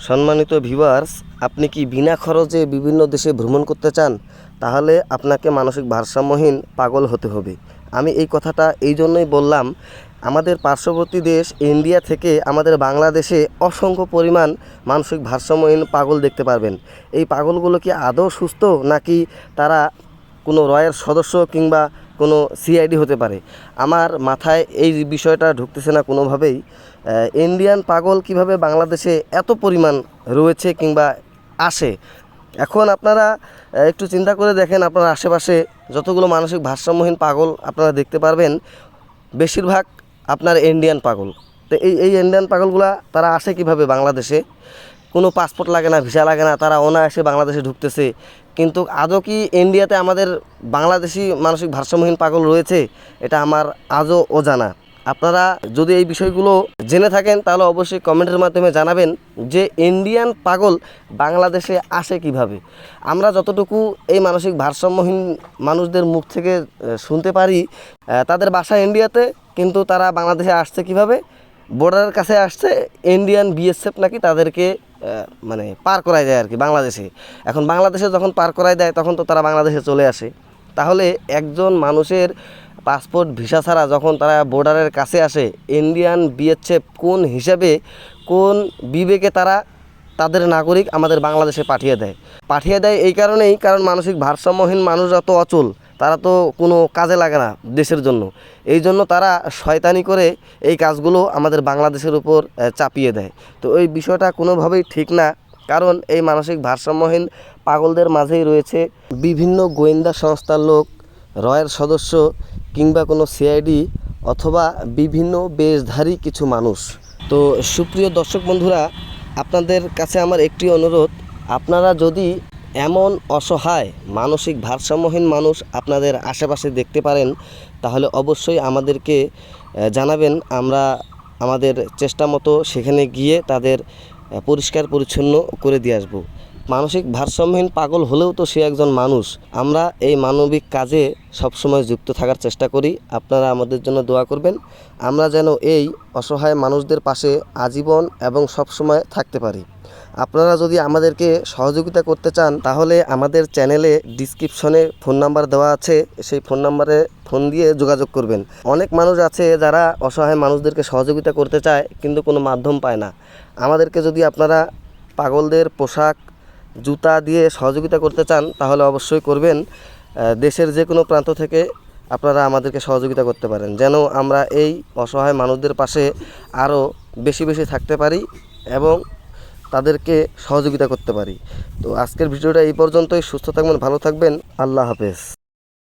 সম্মানিত ভিউয়ার্স, আপনি কি বিনা খরচে বিভিন্ন দেশে ভ্রমণ করতে চান? তাহলে আপনাকে মানসিক ভারসাম্যহীন পাগল হতে হবে। আমি এই কথাটা এই জন্যই বললাম, আমাদের পার্শ্ববর্তী দেশ ইন্ডিয়া থেকে আমাদের বাংলাদেশে অসংখ্য পরিমাণ মানসিক ভারসাম্যহীন পাগল দেখতে পারবেন। এই পাগলগুলো কি আদৌ সুস্থ, নাকি তারা কোনো রয়ের সদস্য কিংবা কোনো সিআইডি হতে পারে? আমার মাথায় এই বিষয়টা ঢুকতেছে না কোনোভাবেই। ইন্ডিয়ান পাগল কিভাবে বাংলাদেশে এত পরিমাণ রয়েছে কিংবা আসে? এখন আপনারা একটু চিন্তা করে দেখেন, আপনার আশেপাশে যতগুলো মানসিক ভারসাম্যহীন পাগল আপনারা দেখতে পারবেন, বেশিরভাগ আপনার ইন্ডিয়ান পাগল। তো এই ইন্ডিয়ান পাগলগুলা তারা আসে কিভাবে বাংলাদেশে? কোনো পাসপোর্ট লাগে না, ভিসা লাগে না, তারা অনায়াসে বাংলাদেশে ঢুকতেছে। কিন্তু আদৌ কি ইন্ডিয়াতে আমাদের বাংলাদেশি মানসিক ভারসাম্যহীন পাগল রয়েছে? এটা আমার আজও অজানা। আপনারা যদি এই বিষয়গুলো জেনে থাকেন তাহলে অবশ্যই কমেন্টের মাধ্যমে জানাবেন যে ইন্ডিয়ান পাগল বাংলাদেশে আসে কিভাবে। আমরা যতটুকু এই মানসিক ভারসাম্যহীন মানুষদের মুখ থেকে শুনতে পারি, তাদের বাসা ইন্ডিয়াতে, কিন্তু তারা বাংলাদেশে আসছে কিভাবে? বর্ডারের কাছে আসছে, ইন্ডিয়ান বিএসএফ নাকি তাদেরকে মানে পার করায় দেয় আর কি বাংলাদেশে। এখন বাংলাদেশে যখন পার করায় দেয় তখন তো তারা বাংলাদেশে চলে আসে। তাহলে একজন মানুষের পাসপোর্ট ভিসা ছাড়া যখন তারা বর্ডারের কাছে আসে, ইন্ডিয়ান বিএসএফ কোন হিসাবে, কোন বিবেকে তারা তাদের নাগরিক আমাদের বাংলাদেশে পাঠিয়ে দেয় এই কারণেই, কারণ মানসিক ভারসাম্যহীন মানুষরা তো অচল, তারা তো কোনো কাজে লাগে না দেশের জন্য। এই জন্য তারা শয়তানি করে এই কাজগুলো আমাদের বাংলাদেশের উপর চাপিয়ে দেয়। তো এই বিষয়টা কোনোভাবেই ঠিক না, কারণ এই মানসিক ভারসাম্যহীন পাগলদের মাঝেই রয়েছে বিভিন্ন গোয়েন্দা সংস্থার লোক, রয়ের সদস্য কিংবা কোনো সিআইডি অথবা বিভিন্ন বেশধারী কিছু মানুষ। তো সুপ্রিয় দর্শক বন্ধুরা, আপনাদের কাছে আমার একটি অনুরোধ, আপনারা যদি এমন অসহায় মানসিক ভারসাম্যহীন মানুষ আপনাদের আশেপাশে দেখতে পারেন তাহলে অবশ্যই আমাদেরকে জানাবেন। আমরা আমাদের চেষ্টা মতো সেখানে গিয়ে তাদের পরিষ্কার পরিচ্ছন্ন করে দিয়ে আসবো। মানসিক ভারসাম্যহীন পাগল হলেও তো সে একজন মানুষ। আমরা এই মানবিক কাজে সবসময় যুক্ত থাকার চেষ্টা করি। আপনারা আমাদের জন্য দোয়া করবেন, আমরা যেন এই অসহায় মানুষদের পাশে আজীবন এবং সবসময় থাকতে পারি। আপনারা যদি আমাদেরকে সহযোগিতা করতে চান তাহলে আমাদের চ্যানেলে ডিসক্রিপশনে ফোন নাম্বার দেওয়া আছে, সেই ফোন নাম্বারে ফোন দিয়ে যোগাযোগ করবেন। অনেক মানুষ আছে যারা অসহায় মানুষদেরকে সহযোগিতা করতে চায় কিন্তু কোনো মাধ্যম পায় না। আমাদেরকে যদি আপনারা পাগলদের পোশাক, জুতা দিয়ে সহযোগিতা করতে চান তাহলে অবশ্যই করবেন। দেশের যে কোনো প্রান্ত থেকে আপনারা আমাদেরকে সহযোগিতা করতে পারেন, যেন আমরা এই অসহায় মানুষদের পাশে আরও বেশি বেশি থাকতে পারি এবং তাদেরকে সহযোগিতা করতে পারি। তো আজকের ভিডিওটা এই পর্যন্তই। সুস্থ থাকবেন, ভালো থাকবেন, আল্লাহ হাফেজ।